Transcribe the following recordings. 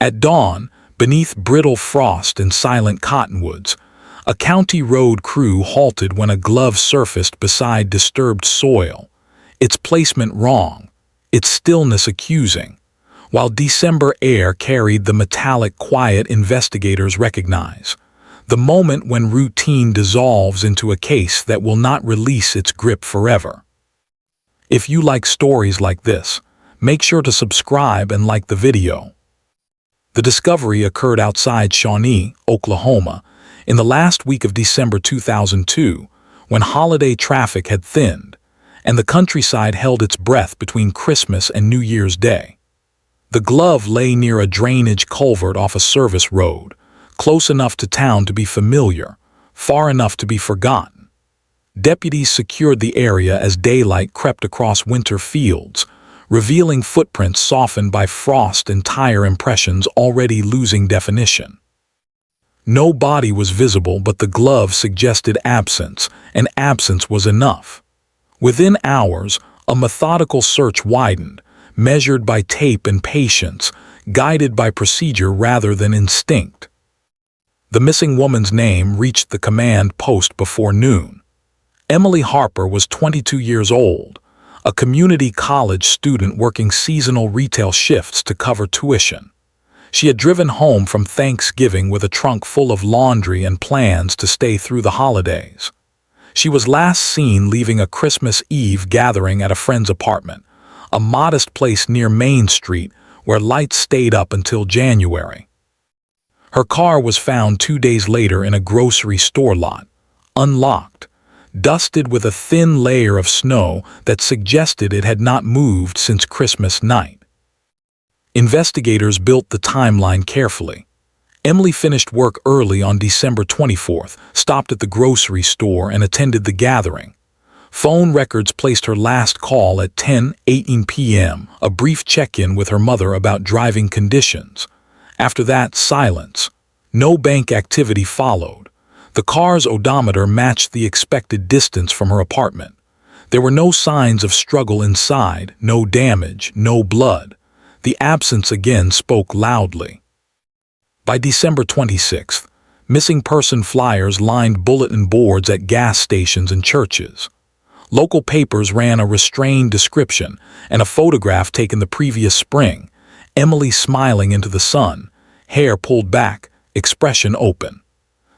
At dawn, beneath brittle frost and silent cottonwoods, a county road crew halted when a glove surfaced beside disturbed soil, its placement wrong, its stillness accusing, while December air carried the metallic quiet investigators recognize, the moment when routine dissolves into a case that will not release its grip forever. If you like stories like this, make sure to subscribe and like the video. The discovery occurred outside Shawnee, Oklahoma, in the last week of December 2002, when holiday traffic had thinned, and the countryside held its breath between Christmas and New Year's Day. The glove lay near a drainage culvert off a service road, close enough to town to be familiar, far enough to be forgotten. Deputies secured the area as daylight crept across winter fields, revealing footprints softened by frost and tire impressions already losing definition. No body was visible, but the glove suggested absence, and absence was enough. Within hours, a methodical search widened, measured by tape and patience, guided by procedure rather than instinct. The missing woman's name reached the command post before noon. Emily Harper was 22 years old, a community college student working seasonal retail shifts to cover tuition. She had driven home from Thanksgiving with a trunk full of laundry and plans to stay through the holidays. She was last seen leaving a Christmas Eve gathering at a friend's apartment, a modest place near Main Street where lights stayed up until January. Her car was found 2 days later in a grocery store lot, unlocked, dusted with a thin layer of snow that suggested it had not moved since Christmas night. Investigators built the timeline carefully. Emily finished work early on December 24th, stopped at the grocery store and attended the gathering. Phone records placed her last call at 10:18 p.m., a brief check-in with her mother about driving conditions. After that, silence. No bank activity followed. The car's odometer matched the expected distance from her apartment. There were no signs of struggle inside, no damage, no blood. The absence again spoke loudly. By December 26th, missing person flyers lined bulletin boards at gas stations and churches. Local papers ran a restrained description and a photograph taken the previous spring, Emily smiling into the sun, hair pulled back, expression open.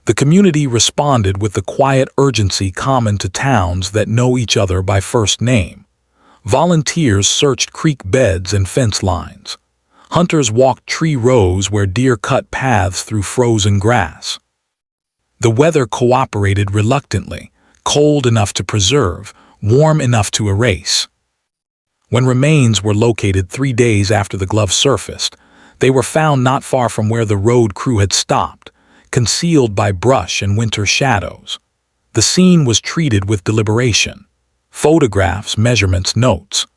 The community responded with the quiet urgency common to towns that know each other by first name. Volunteers searched creek beds and fence lines. Hunters walked tree rows where deer cut paths through frozen grass. The weather cooperated reluctantly, cold enough to preserve, warm enough to erase. When remains were located 3 days after the glove surfaced, they were found not far from where the road crew had stopped, concealed by brush and winter shadows. The scene was treated with deliberation. Photographs, measurements, notes.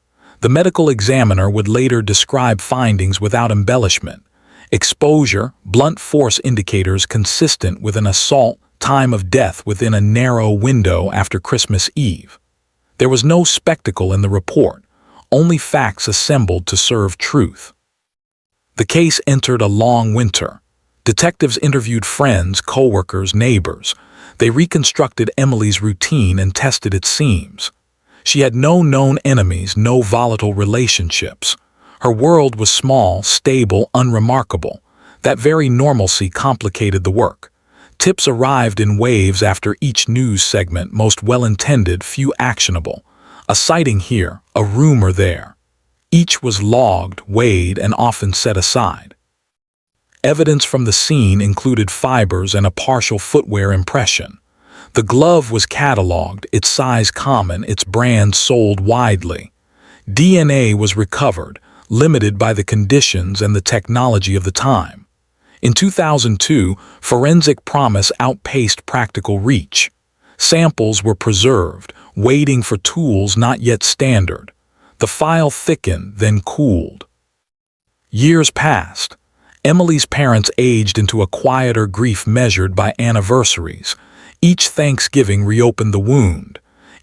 The medical examiner would later describe findings without embellishment. Exposure, blunt force indicators consistent with an assault, time of death within a narrow window after Christmas Eve. There was no spectacle in the report, only facts assembled to serve truth. The case entered a long winter. Detectives interviewed friends, co-workers, neighbors. They reconstructed Emily's routine and tested its seams. She had no known enemies, no volatile relationships. Her world was small, stable, unremarkable. That very normalcy complicated the work. Tips arrived in waves after each news segment, most well-intended, few actionable. A sighting here, a rumor there. Each was logged, weighed, and often set aside. Evidence from the scene included fibers and a partial footwear impression. The glove was catalogued, its size common, its brand sold widely. DNA was recovered, limited by the conditions and the technology of the time. In 2002, forensic promise outpaced practical reach. Samples were preserved, waiting for tools not yet standard. The file thickened, then cooled. Years passed. Emily's parents aged into a quieter grief measured by anniversaries. Each Thanksgiving reopened the wound.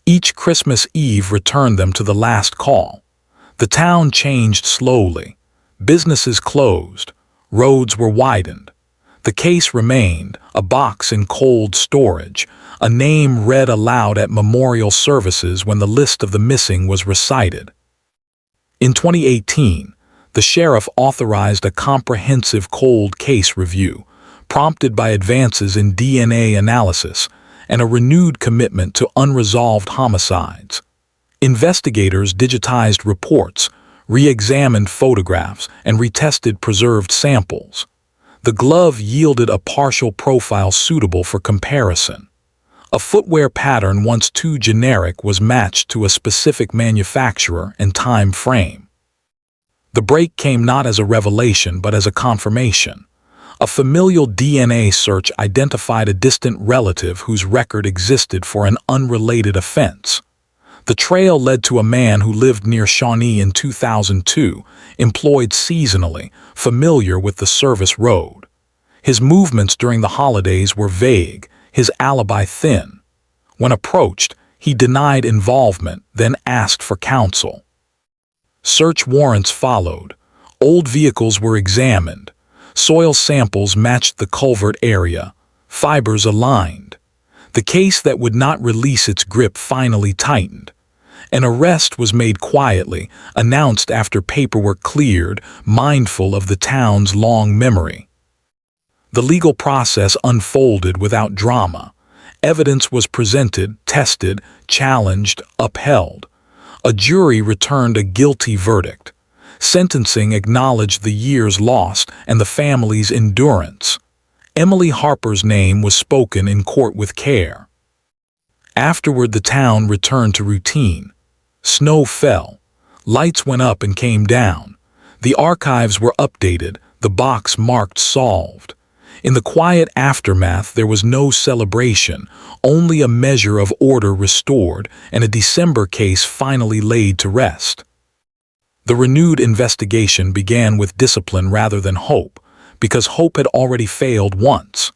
Each Christmas Eve returned them to the last call. The town changed slowly. Businesses closed. Roads were widened. The case remained, a box in cold storage, a name read aloud at memorial services when the list of the missing was recited. In 2018, the sheriff authorized a comprehensive cold case review, prompted by advances in DNA analysis and a renewed commitment to unresolved homicides. Investigators digitized reports, re-examined photographs, and retested preserved samples. The glove yielded a partial profile suitable for comparison. A footwear pattern once too generic was matched to a specific manufacturer and time frame. The break came not as a revelation but as a confirmation. A familial DNA search identified a distant relative whose record existed for an unrelated offense. The trail led to a man who lived near Shawnee in 2002, employed seasonally, familiar with the service road. His movements during the holidays were vague, his alibi thin. When approached, he denied involvement, then asked for counsel. Search warrants followed. Old vehicles were examined. Soil samples matched the Culvert area. Fibers aligned. The case that would not release its grip finally tightened. An arrest was made quietly, announced after paperwork cleared, mindful of the town's long memory. The legal process unfolded without drama. Evidence was presented, tested, challenged, upheld. A jury returned a guilty verdict. Sentencing acknowledged the years lost and the family's endurance. Emily Harper's name was spoken in court with care. Afterward, the town returned to routine. Snow fell. Lights went up and came down. The archives were updated, the box marked solved. In the quiet aftermath, there was no celebration, only a measure of order restored and a December case finally laid to rest. The renewed investigation began with discipline rather than hope, because hope had already failed once.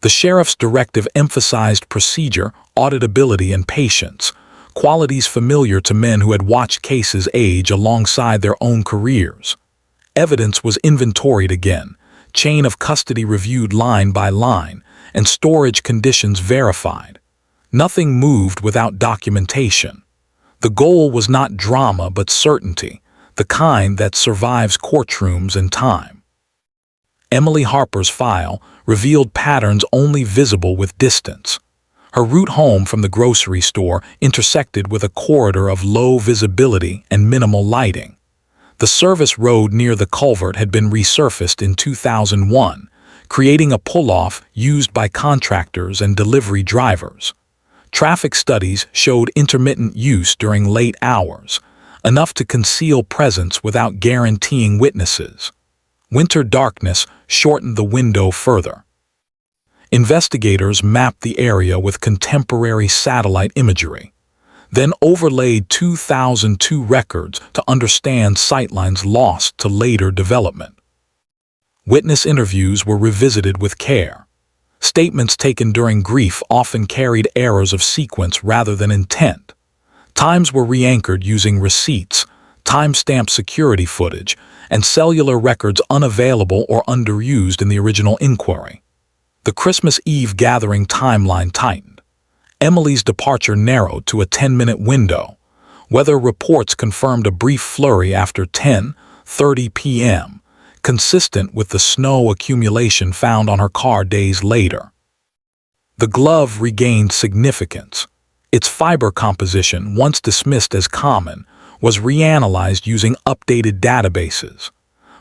The sheriff's directive emphasized procedure, auditability, and patience, qualities familiar to men who had watched cases age alongside their own careers. Evidence was inventoried again, chain of custody reviewed line by line, and storage conditions verified. Nothing moved without documentation. The goal was not drama but certainty, the kind that survives courtrooms and time. Emily Harper's file revealed patterns only visible with distance. Her route home from the grocery store intersected with a corridor of low visibility and minimal lighting. The service road near the culvert had been resurfaced in 2001, creating a pull-off used by contractors and delivery drivers. Traffic studies showed intermittent use during late hours, enough to conceal presence without guaranteeing witnesses. Winter darkness shortened the window further. Investigators mapped the area with contemporary satellite imagery, then overlaid 2002 records to understand sightlines lost to later development. Witness interviews were revisited with care. Statements taken during grief often carried errors of sequence rather than intent. Times were re-anchored using receipts, time-stamped security footage, and cellular records unavailable or underused in the original inquiry. The Christmas Eve gathering timeline tightened. Emily's departure narrowed to a 10-minute window. Weather reports confirmed a brief flurry after 10:30 p.m., consistent with the snow accumulation found on her car days later. The glove regained significance. Its fiber composition, once dismissed as common, was reanalyzed using updated databases.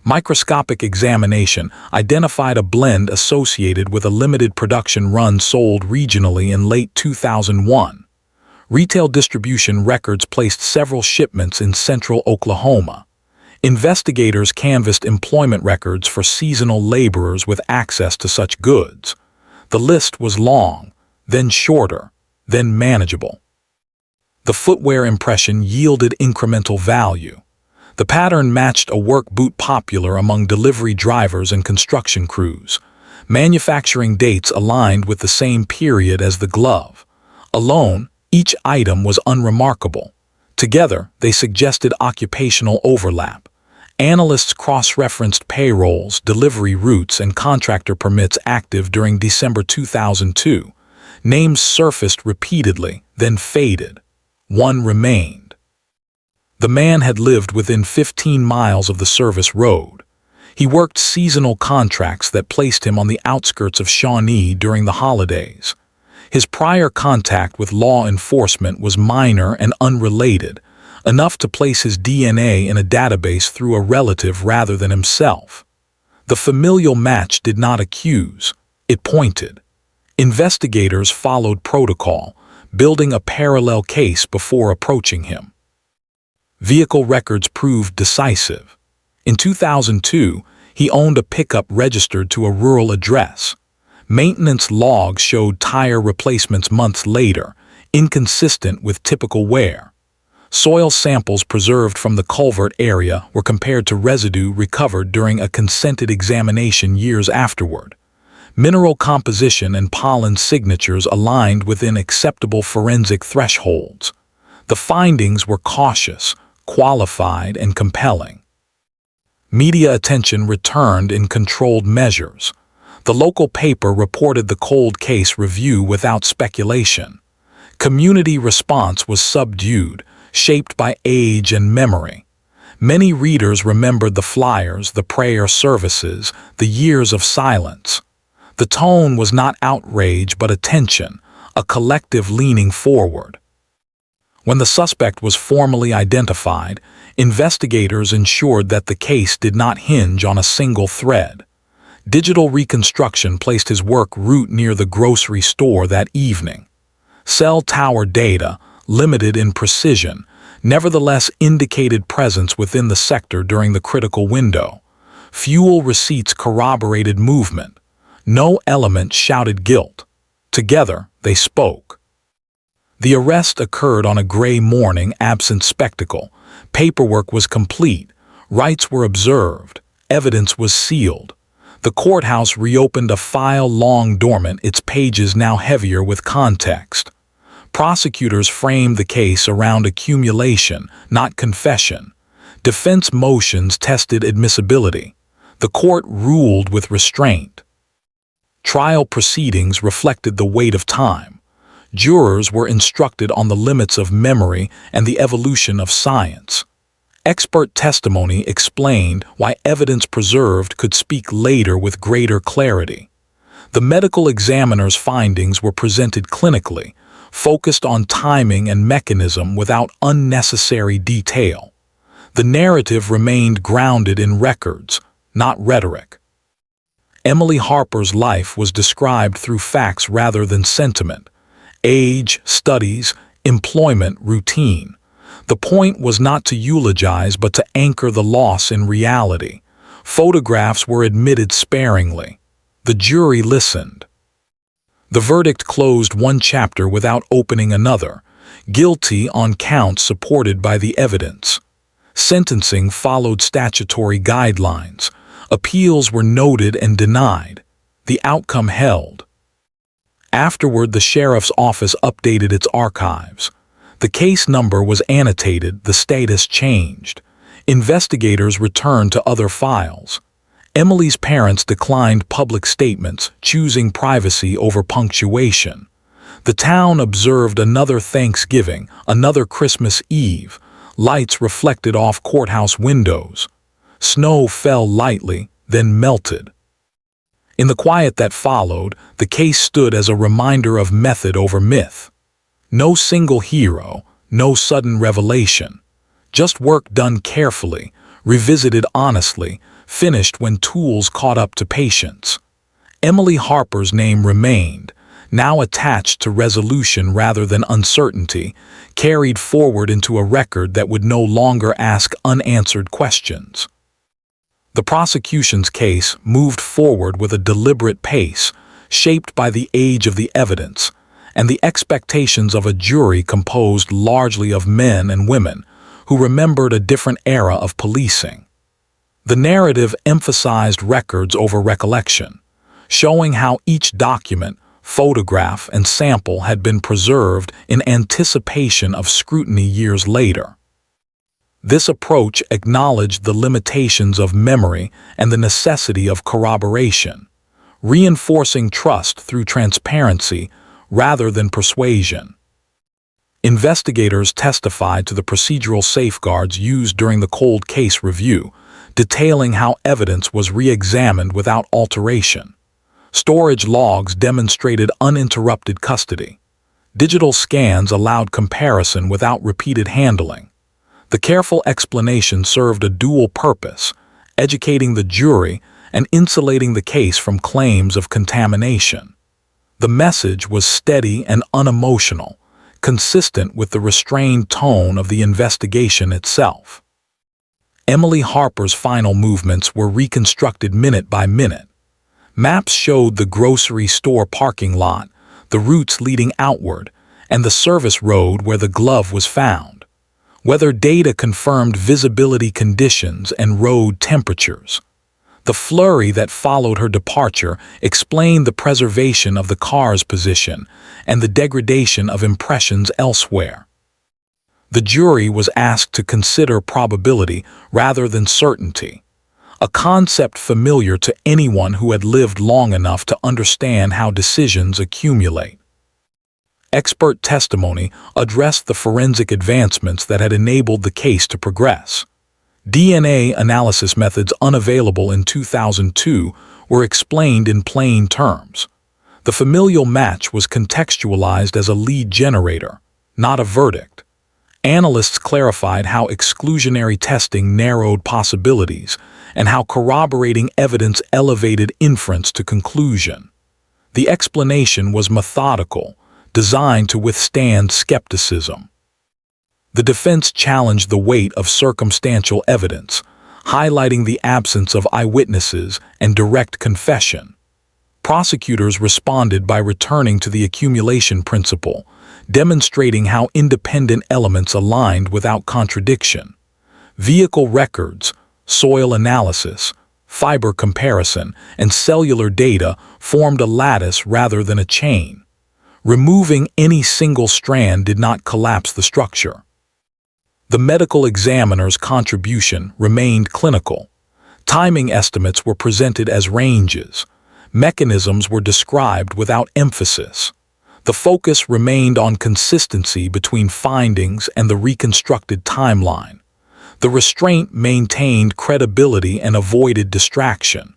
Microscopic examination identified a blend associated with a limited production run sold regionally in late 2001. Retail distribution records placed several shipments in central Oklahoma. Investigators canvassed employment records for seasonal laborers with access to such goods. The list was long, then shorter, then manageable. The footwear impression yielded incremental value. The pattern matched a work boot popular among delivery drivers and construction crews. Manufacturing dates aligned with the same period as the glove. Alone, each item was unremarkable. Together, they suggested occupational overlap. Analysts cross-referenced payrolls, delivery routes, and contractor permits active during December 2002. Names surfaced repeatedly, then faded. One remained. The man had lived within 15 miles of the service road. He worked seasonal contracts that placed him on the outskirts of Shawnee during the holidays. His prior contact with law enforcement was minor and unrelated, enough to place his DNA in a database through a relative rather than himself. The familial match did not accuse, it pointed. Investigators followed protocol, building a parallel case before approaching him. Vehicle records proved decisive. In 2002, he owned a pickup registered to a rural address. Maintenance logs showed tire replacements months later, inconsistent with typical wear. Soil samples preserved from the Culvert area were compared to residue recovered during a consented examination years afterward. Mineral composition and pollen signatures aligned within acceptable forensic thresholds. The findings were cautious, qualified, and compelling. Media attention returned in controlled measures. The local paper reported the cold case review without speculation. Community response was subdued, shaped by age and memory. Many readers remembered the flyers, the prayer services, the years of silence. The tone was not outrage but attention, a collective leaning forward. When the suspect was formally identified, investigators ensured that the case did not hinge on a single thread. Digital reconstruction placed his work route near the grocery store that evening. Cell tower data, limited in precision, nevertheless indicated presence within the sector during the critical window. Fuel receipts corroborated movement. No element shouted guilt. Together, they spoke. The arrest occurred on a gray morning absent spectacle. Paperwork was complete. Rights were observed. Evidence was sealed. The courthouse reopened a file long dormant, its pages now heavier with context. Prosecutors framed the case around accumulation, not confession. Defense motions tested admissibility. The court ruled with restraint. Trial proceedings reflected the weight of time. Jurors were instructed on the limits of memory and the evolution of science. Expert testimony explained why evidence preserved could speak later with greater clarity. The medical examiner's findings were presented clinically, focused on timing and mechanism without unnecessary detail. The narrative remained grounded in records, not rhetoric. Emily Harper's life was described through facts rather than sentiment. Age, studies, employment, routine. The point was not to eulogize but to anchor the loss in reality. Photographs were admitted sparingly. The jury listened. The verdict closed one chapter without opening another, guilty on counts supported by the evidence. Sentencing followed statutory guidelines. Appeals were noted and denied. The outcome held. Afterward, the sheriff's office updated its archives. The case number was annotated, the status changed. Investigators returned to other files. Emily's parents declined public statements, choosing privacy over punctuation. The town observed another Thanksgiving, another Christmas Eve. Lights reflected off courthouse windows. Snow fell lightly, then melted. In the quiet that followed, the case stood as a reminder of method over myth. No single hero, no sudden revelation. Just work done carefully, revisited honestly, finished when tools caught up to patience. Emily Harper's name remained, now attached to resolution rather than uncertainty, carried forward into a record that would no longer ask unanswered questions. The prosecution's case moved forward with a deliberate pace, shaped by the age of the evidence, and the expectations of a jury composed largely of men and women who remembered a different era of policing. The narrative emphasized records over recollection, showing how each document, photograph, and sample had been preserved in anticipation of scrutiny years later. This approach acknowledged the limitations of memory and the necessity of corroboration, reinforcing trust through transparency rather than persuasion. Investigators testified to the procedural safeguards used during the cold case review, detailing how evidence was re-examined without alteration. Storage logs demonstrated uninterrupted custody. Digital scans allowed comparison without repeated handling. The careful explanation served a dual purpose, educating the jury and insulating the case from claims of contamination. The message was steady and unemotional, consistent with the restrained tone of the investigation itself. Emily Harper's final movements were reconstructed minute by minute. Maps showed the grocery store parking lot, the routes leading outward, and the service road where the glove was found. Weather data confirmed visibility conditions and road temperatures. The flurry that followed her departure explained the preservation of the car's position and the degradation of impressions elsewhere. The jury was asked to consider probability rather than certainty, a concept familiar to anyone who had lived long enough to understand how decisions accumulate. Expert testimony addressed the forensic advancements that had enabled the case to progress. DNA analysis methods unavailable in 2002 were explained in plain terms. The familial match was contextualized as a lead generator, not a verdict. Analysts clarified how exclusionary testing narrowed possibilities and how corroborating evidence elevated inference to conclusion. The explanation was methodical, designed to withstand skepticism. The defense challenged the weight of circumstantial evidence, highlighting the absence of eyewitnesses and direct confession. Prosecutors responded by returning to the accumulation principle, demonstrating how independent elements aligned without contradiction. Vehicle records, soil analysis, fiber comparison, and cellular data formed a lattice rather than a chain. Removing any single strand did not collapse the structure. The medical examiner's contribution remained clinical. Timing estimates were presented as ranges. Mechanisms were described without emphasis. The focus remained on consistency between findings and the reconstructed timeline. The restraint maintained credibility and avoided distraction.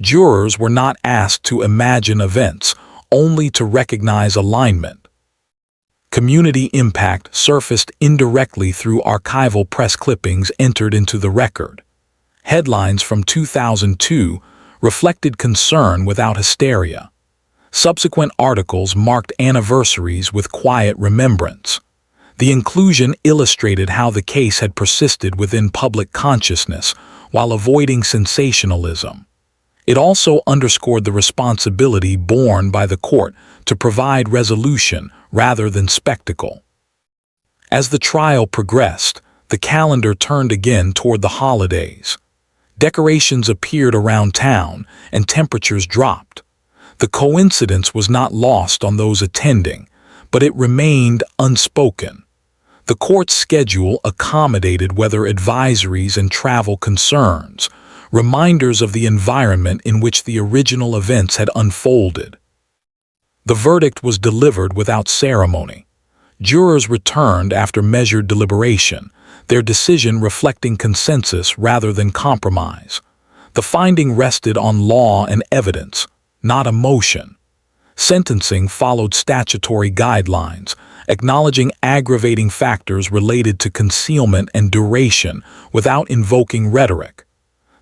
Jurors were not asked to imagine events, only to recognize alignment. Community impact surfaced indirectly through archival press clippings entered into the record. Headlines from 2002 reflected concern without hysteria. Subsequent articles marked anniversaries with quiet remembrance. The inclusion illustrated how the case had persisted within public consciousness while avoiding sensationalism. It also underscored the responsibility borne by the court to provide resolution rather than spectacle. As the trial progressed, the calendar turned again toward the holidays. Decorations appeared around town and temperatures dropped. The coincidence was not lost on those attending, but it remained unspoken. The court's schedule accommodated weather advisories and travel concerns, reminders of the environment in which the original events had unfolded. The verdict was delivered without ceremony. Jurors returned after measured deliberation, their decision reflecting consensus rather than compromise. The finding rested on law and evidence, not emotion. Sentencing followed statutory guidelines, acknowledging aggravating factors related to concealment and duration without invoking rhetoric.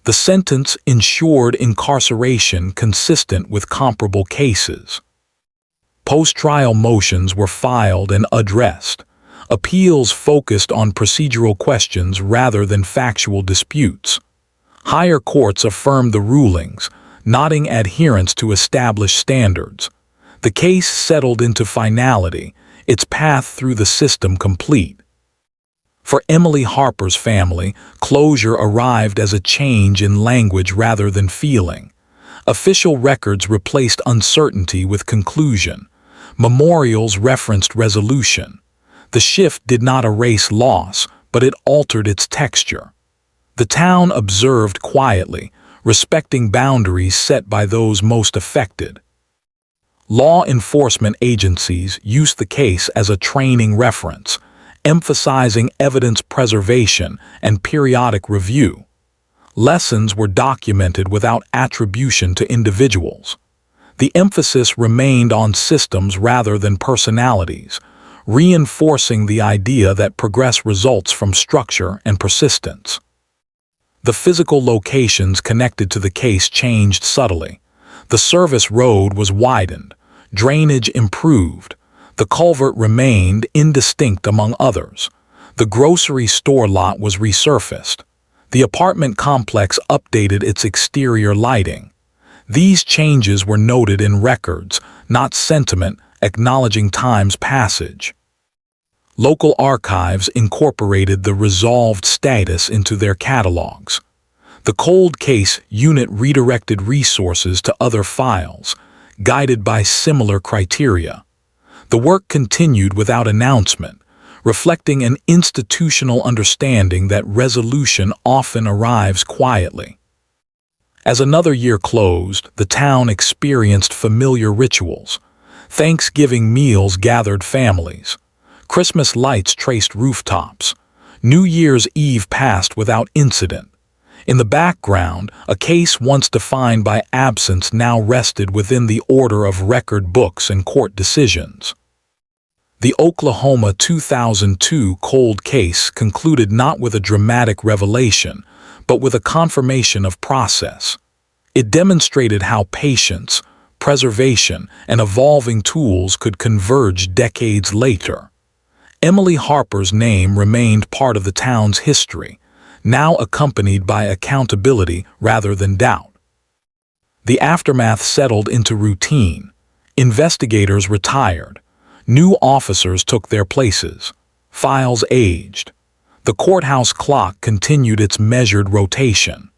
The sentence ensured incarceration consistent with comparable cases. Post-trial motions were filed and addressed. Appeals focused on procedural questions rather than factual disputes. Higher courts affirmed the rulings, noting adherence to established standards. The case settled into finality, its path through the system complete. For Emily Harper's family, closure arrived as a change in language rather than feeling. Official records replaced uncertainty with conclusion. Memorials referenced resolution. The shift did not erase loss, but it altered its texture. The town observed quietly, respecting boundaries set by those most affected. Law enforcement agencies used the case as a training reference, emphasizing evidence preservation and periodic review. Lessons were documented without attribution to individuals. The emphasis remained on systems rather than personalities, reinforcing the idea that progress results from structure and persistence. The physical locations connected to the case changed subtly. The service road was widened, drainage improved, the culvert remained indistinct among others. The grocery store lot was resurfaced. The apartment complex updated its exterior lighting. These changes were noted in records, not sentiment, acknowledging time's passage. Local archives incorporated the resolved status into their catalogs. The cold case unit redirected resources to other files, guided by similar criteria. The work continued without announcement, reflecting an institutional understanding that resolution often arrives quietly. As another year closed, the town experienced familiar rituals. Thanksgiving meals gathered families. Christmas lights traced rooftops. New Year's Eve passed without incident. In the background, a case once defined by absence now rested within the order of record books and court decisions. The Oklahoma 2002 cold case concluded not with a dramatic revelation, but with a confirmation of process. It demonstrated how patience, preservation, and evolving tools could converge decades later. Emily Harper's name remained part of the town's history, now accompanied by accountability rather than doubt. The aftermath settled into routine. Investigators retired. New officers took their places. Files aged. The courthouse clock continued its measured rotation.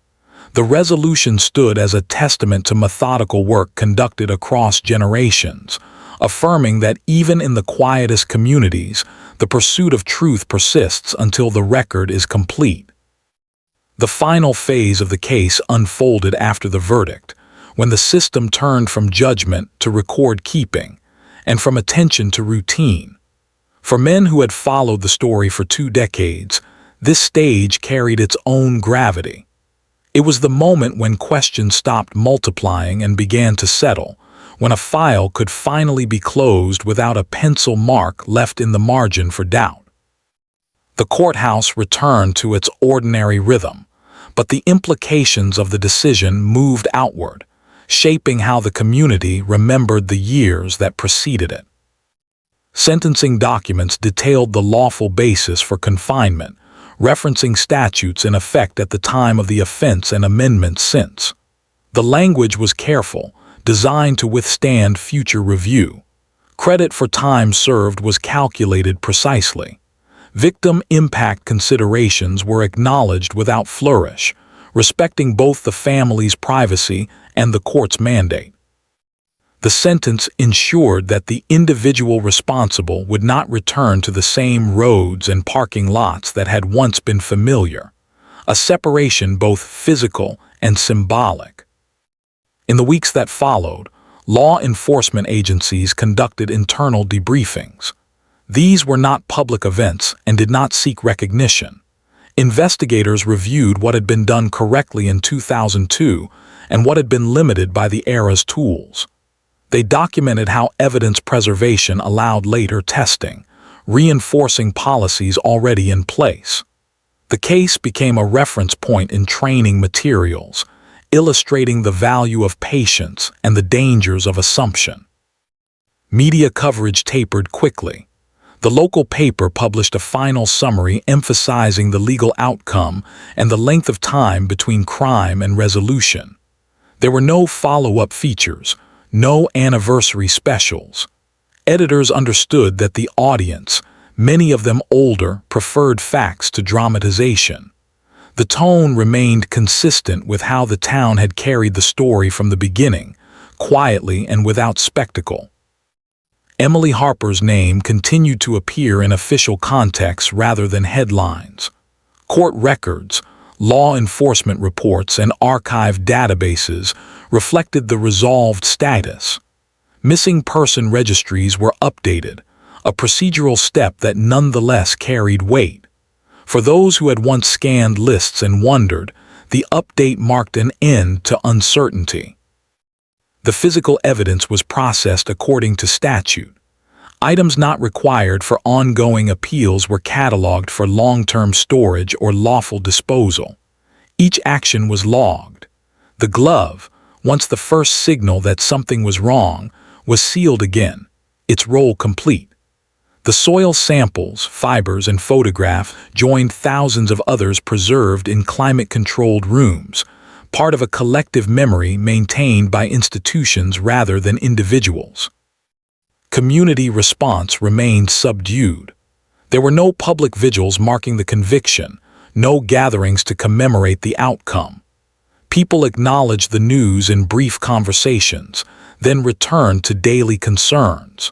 The resolution stood as a testament to methodical work conducted across generations, affirming that even in the quietest communities, the pursuit of truth persists until the record is complete. The final phase of the case unfolded after the verdict, when the system turned from judgment to record-keeping, and from attention to routine. For men who had followed the story for 2 decades, this stage carried its own gravity. It was the moment when questions stopped multiplying and began to settle, when a file could finally be closed without a pencil mark left in the margin for doubt. The courthouse returned to its ordinary rhythm, but the implications of the decision moved outward, shaping how the community remembered the years that preceded it. Sentencing documents detailed the lawful basis for confinement, referencing statutes in effect at the time of the offense and amendments since. The language was careful, designed to withstand future review. Credit for time served was calculated precisely. Victim impact considerations were acknowledged without flourish, respecting both the family's privacy and the court's mandate. The sentence ensured that the individual responsible would not return to the same roads and parking lots that had once been familiar, a separation both physical and symbolic. In the weeks that followed, law enforcement agencies conducted internal debriefings. These were not public events and did not seek recognition. Investigators reviewed what had been done correctly in 2002 and what had been limited by the era's tools. They documented how evidence preservation allowed later testing, reinforcing policies already in place. The case became a reference point in training materials, illustrating the value of patience and the dangers of assumption. Media coverage tapered quickly. The local paper published a final summary emphasizing the legal outcome and the length of time between crime and resolution. There were no follow-up features, no anniversary specials. Editors understood that the audience, many of them older, preferred facts to dramatization. The tone remained consistent with how the town had carried the story from the beginning, quietly and without spectacle. Emily Harper's name continued to appear in official contexts rather than headlines. Court records, law enforcement reports, and archived databases reflected the resolved status. Missing person registries were updated, a procedural step that nonetheless carried weight. For those who had once scanned lists and wondered, the update marked an end to uncertainty. The physical evidence was processed according to statute. Items not required for ongoing appeals were cataloged for long-term storage or lawful disposal. Each action was logged. The glove, once the first signal that something was wrong, was sealed again, its role complete. The soil samples, fibers, and photographs joined thousands of others preserved in climate-controlled rooms, part of a collective memory maintained by institutions rather than individuals. Community response remained subdued. There were no public vigils marking the conviction, no gatherings to commemorate the outcome. People acknowledged the news in brief conversations, then returned to daily concerns.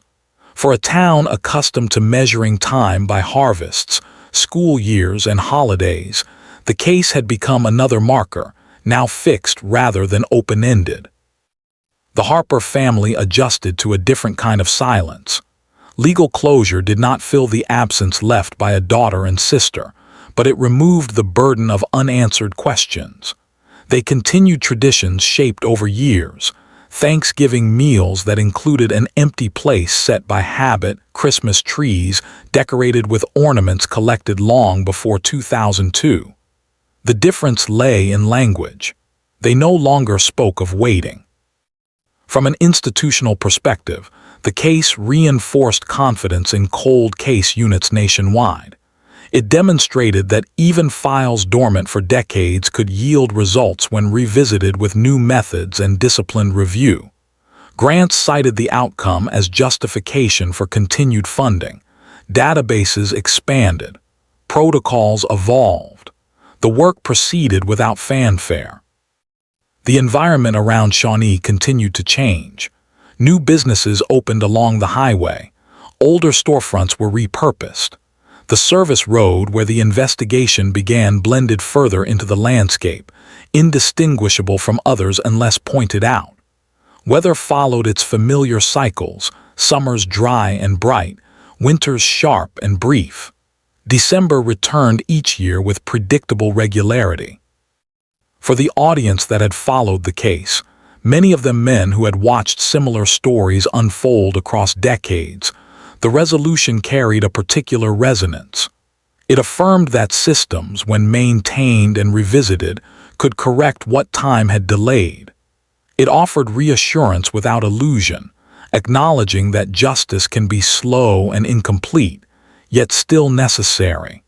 For a town accustomed to measuring time by harvests, school years, and holidays, the case had become another marker, now fixed rather than open-ended. The Harper family adjusted to a different kind of silence. Legal closure did not fill the absence left by a daughter and sister, but it removed the burden of unanswered questions. They continued traditions shaped over years, Thanksgiving meals that included an empty place set by habit, Christmas trees decorated with ornaments collected long before 2002. The difference lay in language. They no longer spoke of waiting. From an institutional perspective, the case reinforced confidence in cold case units nationwide. It demonstrated that even files dormant for decades could yield results when revisited with new methods and disciplined review. Grants cited the outcome as justification for continued funding. Databases expanded. Protocols evolved. The work proceeded without fanfare. The environment around Shawnee continued to change. New businesses opened along the highway. Older storefronts were repurposed. The service road where the investigation began blended further into the landscape, indistinguishable from others unless pointed out. Weather followed its familiar cycles, summers dry and bright, winters sharp and brief. December returned each year with predictable regularity. For the audience that had followed the case, many of them men who had watched similar stories unfold across decades, the resolution carried a particular resonance. It affirmed that systems, when maintained and revisited, could correct what time had delayed. It offered reassurance without illusion, acknowledging that justice can be slow and incomplete, yet still necessary.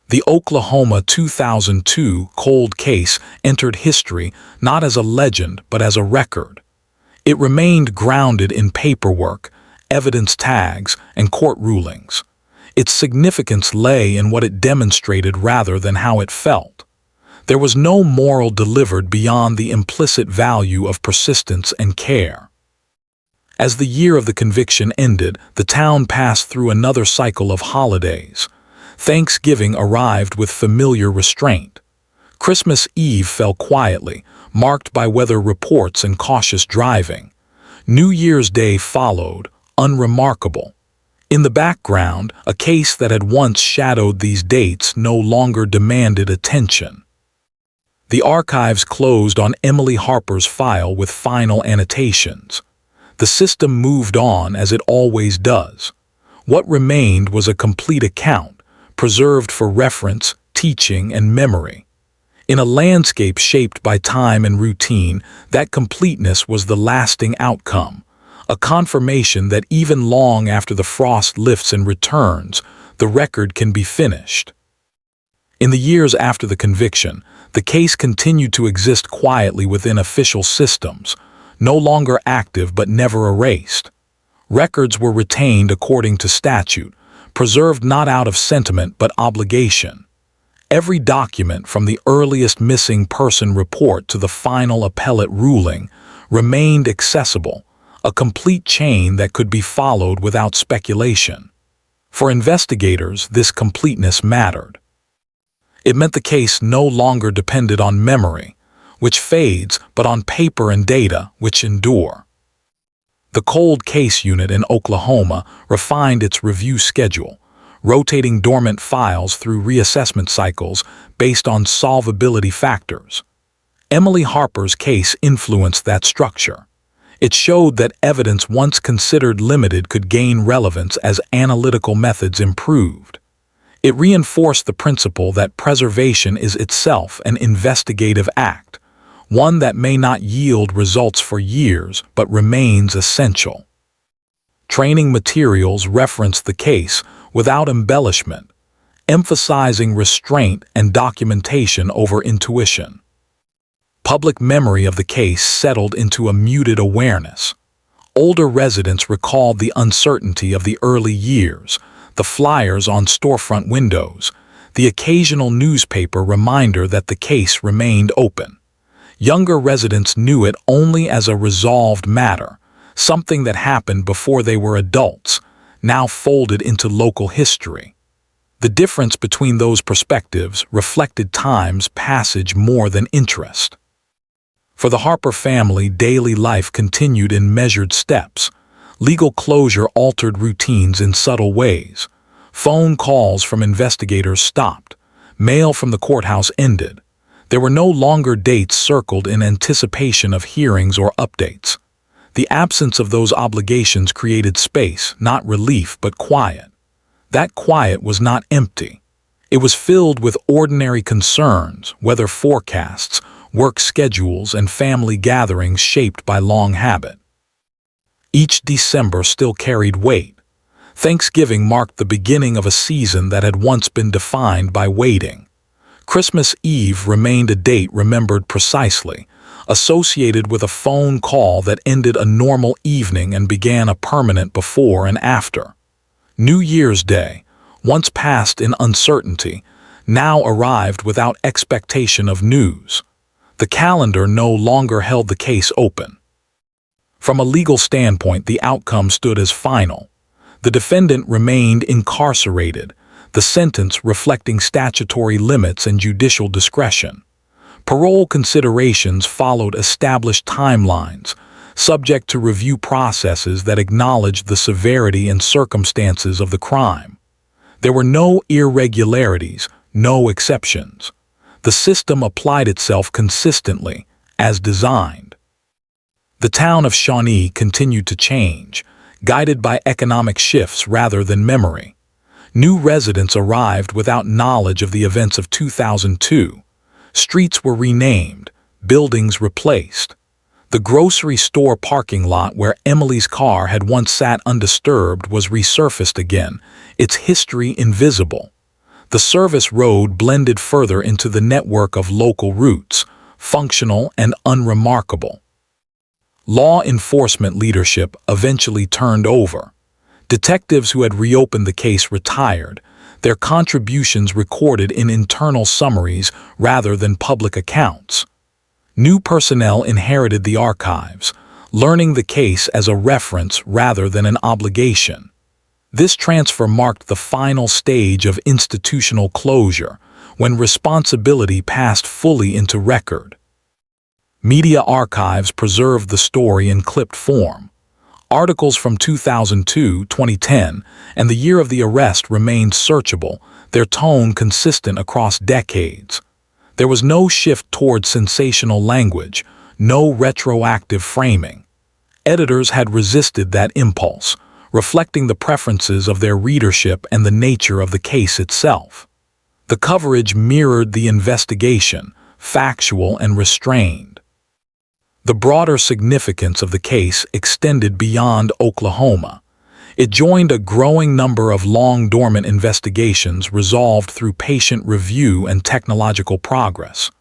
The Oklahoma 2002 cold case entered history not as a legend but as a record. It remained grounded in paperwork, evidence tags, and court rulings. Its significance lay in what it demonstrated rather than how it felt. There was no moral delivered beyond the implicit value of persistence and care. As the year of the conviction ended, the town passed through another cycle of holidays. Thanksgiving arrived with familiar restraint. Christmas Eve fell quietly, marked by weather reports and cautious driving. New Year's Day followed, unremarkable. In the background, a case that had once shadowed these dates no longer demanded attention. The archives closed on Emily Harper's file with final annotations. The system moved on as it always does. What remained was a complete account, preserved for reference, teaching, and memory. In a landscape shaped by time and routine, that completeness was the lasting outcome, a confirmation that even long after the frost lifts and returns, the record can be finished. In the years after the conviction, the case continued to exist quietly within official systems, no longer active but never erased. Records were retained according to statute, preserved not out of sentiment but obligation. Every document, from the earliest missing person report to the final appellate ruling, remained accessible, a complete chain that could be followed without speculation. For investigators, this completeness mattered. It meant the case no longer depended on memory, which fades, but on paper and data, which endure. The Cold Case Unit in Oklahoma refined its review schedule, rotating dormant files through reassessment cycles based on solvability factors. Emily Harper's case influenced that structure. It showed that evidence once considered limited could gain relevance as analytical methods improved. It reinforced the principle that preservation is itself an investigative act, one that may not yield results for years but remains essential. Training materials reference the case without embellishment, emphasizing restraint and documentation over intuition. Public memory of the case settled into a muted awareness. Older residents recalled the uncertainty of the early years, the flyers on storefront windows, the occasional newspaper reminder that the case remained open. Younger residents knew it only as a resolved matter, something that happened before they were adults, now folded into local history. The difference between those perspectives reflected time's passage more than interest. For the Harper family, daily life continued in measured steps. Legal closure altered routines in subtle ways. Phone calls from investigators stopped. Mail from the courthouse ended. There were no longer dates circled in anticipation of hearings or updates. The absence of those obligations created space, not relief, but quiet. That quiet was not empty. It was filled with ordinary concerns, weather forecasts, work schedules, and family gatherings shaped by long habit. Each December still carried weight. Thanksgiving marked the beginning of a season that had once been defined by waiting. Christmas Eve remained a date remembered precisely, associated with a phone call that ended a normal evening and began a permanent before and after. New Year's Day, once passed in uncertainty, now arrived without expectation of news. The calendar no longer held the case open. From a legal standpoint, the outcome stood as final. The defendant remained incarcerated, the sentence reflecting statutory limits and judicial discretion. Parole considerations followed established timelines, subject to review processes that acknowledged the severity and circumstances of the crime. There were no irregularities, no exceptions. The system applied itself consistently, as designed. The town of Shawnee continued to change, guided by economic shifts rather than memory. New residents arrived without knowledge of the events of 2002. Streets were renamed, buildings replaced. The grocery store parking lot where Emily's car had once sat undisturbed was resurfaced again, its history invisible. The service road blended further into the network of local routes, functional and unremarkable. Law enforcement leadership eventually turned over. Detectives who had reopened the case retired, their contributions recorded in internal summaries rather than public accounts. New personnel inherited the archives, learning the case as a reference rather than an obligation. This transfer marked the final stage of institutional closure, when responsibility passed fully into record. Media archives preserved the story in clipped form. Articles from 2002, 2010, and the year of the arrest remained searchable, their tone consistent across decades. There was no shift toward sensational language, no retroactive framing. Editors had resisted that impulse, reflecting the preferences of their readership and the nature of the case itself. The coverage mirrored the investigation, factual and restrained. The broader significance of the case extended beyond Oklahoma. It joined a growing number of long-dormant investigations resolved through patient review and technological progress.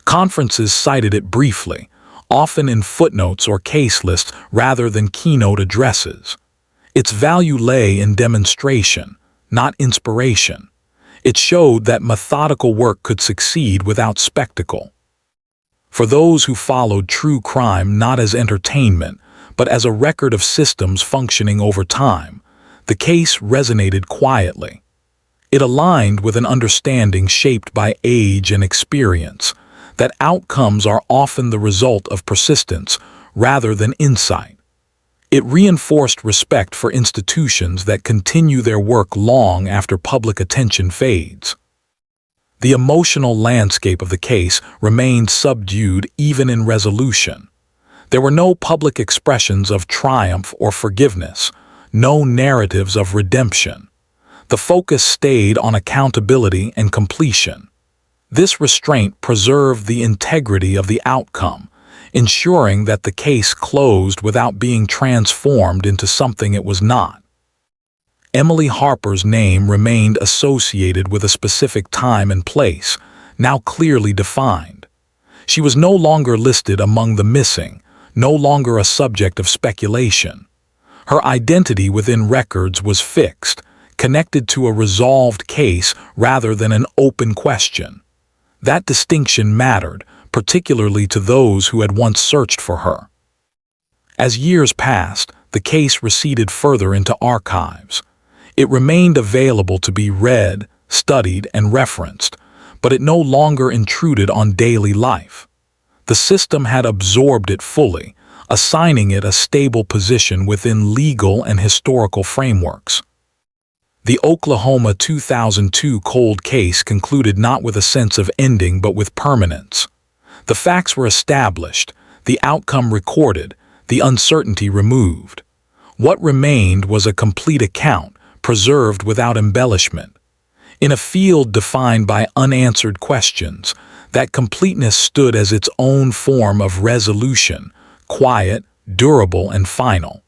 Conferences cited it briefly, often in footnotes or case lists rather than keynote addresses. Its value lay in demonstration, not inspiration. It showed that methodical work could succeed without spectacle. For those who followed true crime not as entertainment, but as a record of systems functioning over time. The case resonated quietly. It aligned with an understanding shaped by age and experience, that outcomes are often the result of persistence rather than insight. It reinforced respect for institutions that continue their work long after public attention fades. The emotional landscape of the case remained subdued even in resolution. There were no public expressions of triumph or forgiveness, no narratives of redemption. The focus stayed on accountability and completion. This restraint preserved the integrity of the outcome, ensuring that the case closed without being transformed into something it was not. Emily Harper's name remained associated with a specific time and place, now clearly defined. She was no longer listed among the missing, no longer a subject of speculation. Her identity within records was fixed, connected to a resolved case rather than an open question. That distinction mattered, particularly to those who had once searched for her. As years passed, the case receded further into archives. It remained available to be read, studied, and referenced, but it no longer intruded on daily life. The system had absorbed it fully, assigning it a stable position within legal and historical frameworks. The Oklahoma 2002 cold case concluded not with a sense of ending but with permanence. The facts were established, the outcome recorded, the uncertainty removed. What remained was a complete account, preserved without embellishment. In a field defined by unanswered questions, that completeness stood as its own form of resolution, quiet, durable, and final.